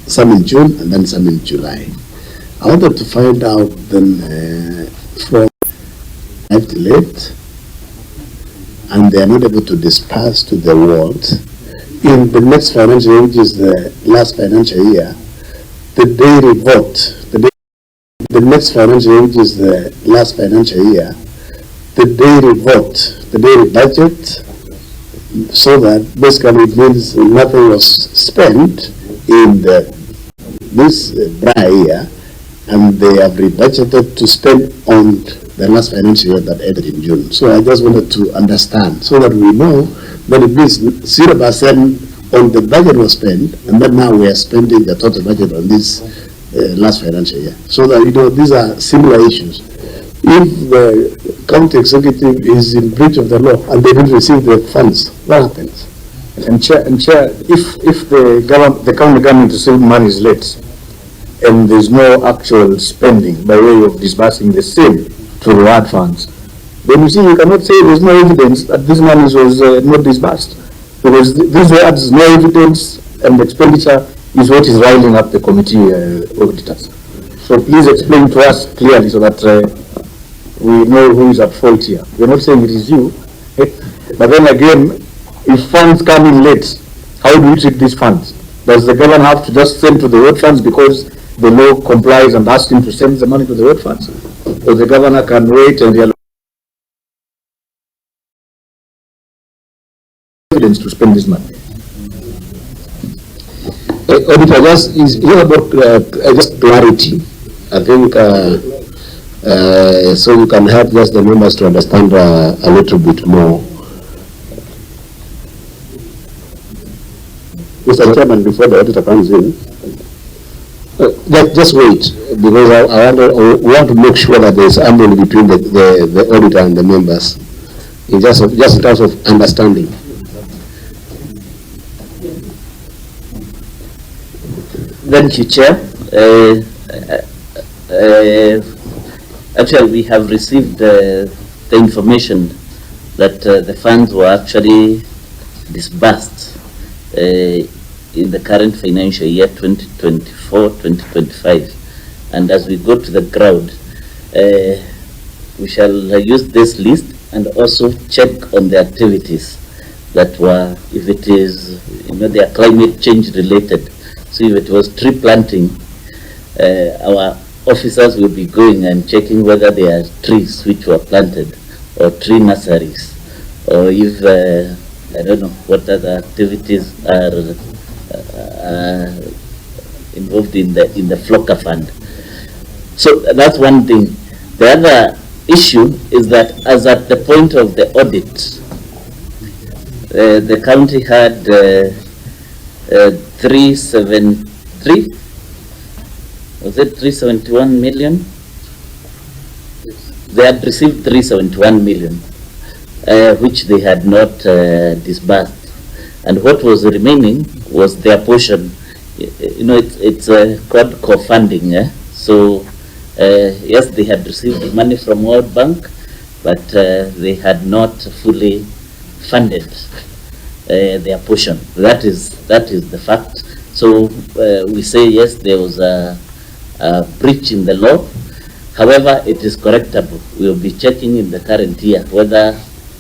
some in June and then some in July. I wanted to find out then from late and they are not able to disperse to the wards in the next financial year, which is the last financial year, the daily vote, the next financial year, which is the last financial year, the daily vote, the daily budget, so that basically it means nothing was spent in this dry year, and they have rebudgeted to spend on the last financial year that ended in June. So I just wanted to understand so that we know that it means 0% on the budget was spent, and then now we are spending the total budget on this last financial year. So that, you know, these are similar issues. If the county executive is in breach of the law and they didn't receive the funds, what happens? And Chair, if the county government receives money is late and there's no actual spending by way of disbursing the same to reward funds, then you see you cannot say there's no evidence that this money was not disbursed, because this adds no evidence, and expenditure is what is riling up the committee auditors. So please explain to us clearly so that we know who is at fault here. We're not saying it is you, but then again, if funds come in late, how do we treat these funds? Does the government have to just send to the road funds because the law complies and asks him to send the money to the road funds? Or the governor can wait and realize evidence to spend this money? Auditor, just is here about just clarity. I think so you can help just the members to understand a little bit more. Mr. Chairman, before the auditor comes in, just wait, because I want to make sure that there is harmony between the auditor and the members, just in terms of understanding. Thank you, Chair. Actually, we have received the information that the funds were actually disbursed in the current financial year 2024-2025, and as we go to the ground, we shall use this list and also check on the activities that were, if it is, you know, they are climate change related. So if it was tree planting, our officers will be going and checking whether there are trees which were planted, or tree nurseries, or if I don't know what other activities are involved in the Flocker Fund. So that's one thing. The other issue is that as at the point of the audit, the county had 373, was it 371 million? They had received 371 million, which they had not disbursed, and what was remaining was their portion. You know, it's called co-funding. So yes, they had received money from World Bank, but they had not fully funded their portion. That is the fact. So we say yes, there was a breach in the law. However, it is correctable. We will be checking in the current year whether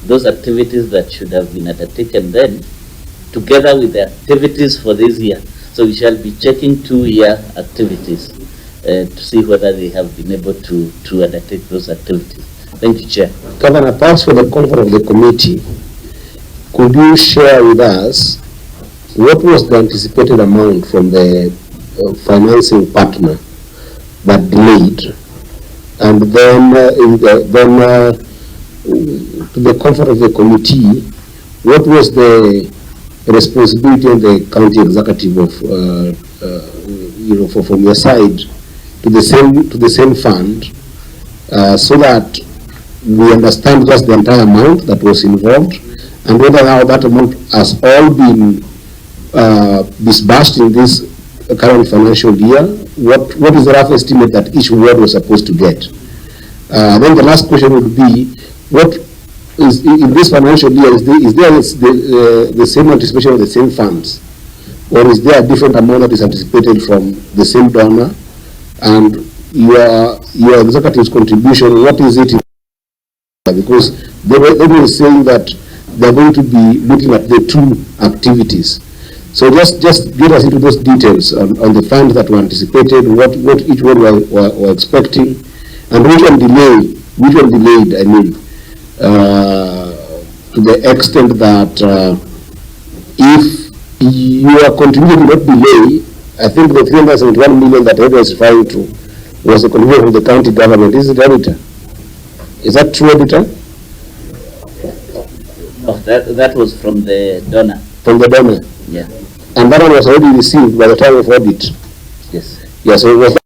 those activities that should have been undertaken then, together with the activities for this year. So we shall be checking 2-year activities to see whether they have been able to undertake those activities. Thank you, Chair. Governor, perhaps for the comfort of the committee, could you share with us what was the anticipated amount from the financing partner that delayed, and then to the comfort of the committee, what was the responsibility of the county executive of from your side to the same fund, so that we understand just the entire amount that was involved, and whether how that amount has all been disbursed in this current financial year. What is the rough estimate that each ward was supposed to get? Then the last question would be, what is in this financial year, is there the same anticipation of the same funds or is there a different amount that is anticipated from the same donor? And your executive's contribution, what is it? Because they were saying that they're going to be looking at the two activities. So just get us into those details on the funds that were anticipated, what each one were expecting, and which one delayed, I mean, to the extent that if your contribution did not delay, I think the 371 million that Ed was referring to was a contribution from the county government. Is it, editor? Is that true, editor? No, that was from the donor. From the donor? Yeah. And that one was already received by the time of audit? Yes. Yes, so it was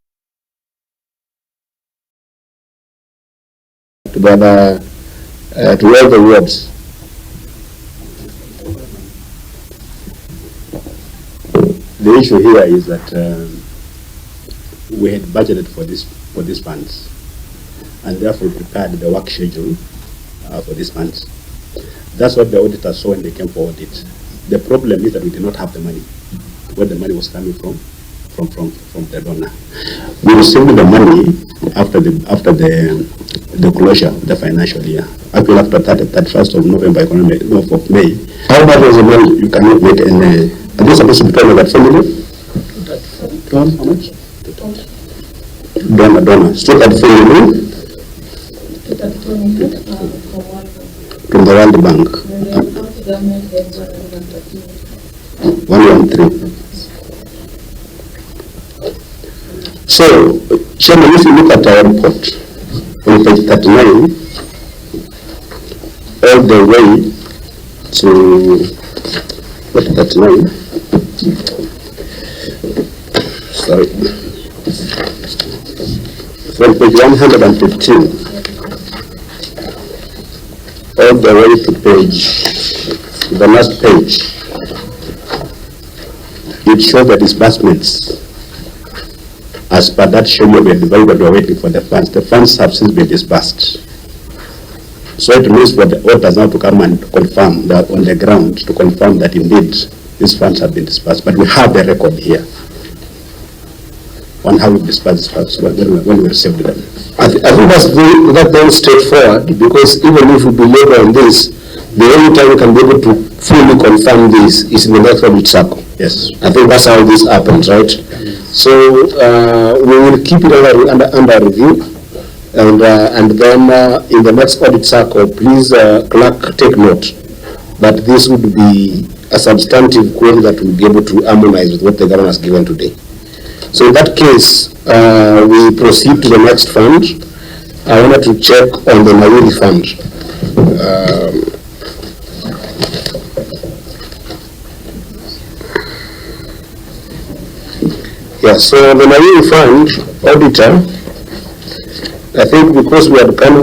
to all the wards. The issue here is that we had budgeted for these funds, and therefore prepared the work schedule for these funds. That's what the auditors saw when they came for audit. The problem is that we did not have the money. Where the money was coming from the donor. We received the money after the closure of the financial year. Actually, after 31st of November, of May. How much was the money? You cannot make any. Are they supposed to be told that family? How much? Donor. Still that family? From the World Bank. 113. So, Chairman, if you look at our report on page 39, all the way to 39. Sorry. From page 115, all the way to the last page, it shows the disbursements. As per that schedule, we are waiting for the funds. The funds have since been disbursed. So it means for the auditors now to come and confirm that on the ground, to confirm that indeed these funds have been disbursed. But we have the record here on how we disbursed funds when we received them. I think that's very straightforward, because even if we belabor on this, the only time we can be able to fully confirm this is in the next audit cycle. Yes. I think that's how this happens, right? So we will keep it under review, and then in the next audit cycle, please, clerk, take note that this would be a substantive query that will be able to harmonize with what the governor has given today. So in that case, we proceed to the next fund. I wanted to check on the Nawiri fund. Yeah, so the Nawiri fund, auditor, I think because we had come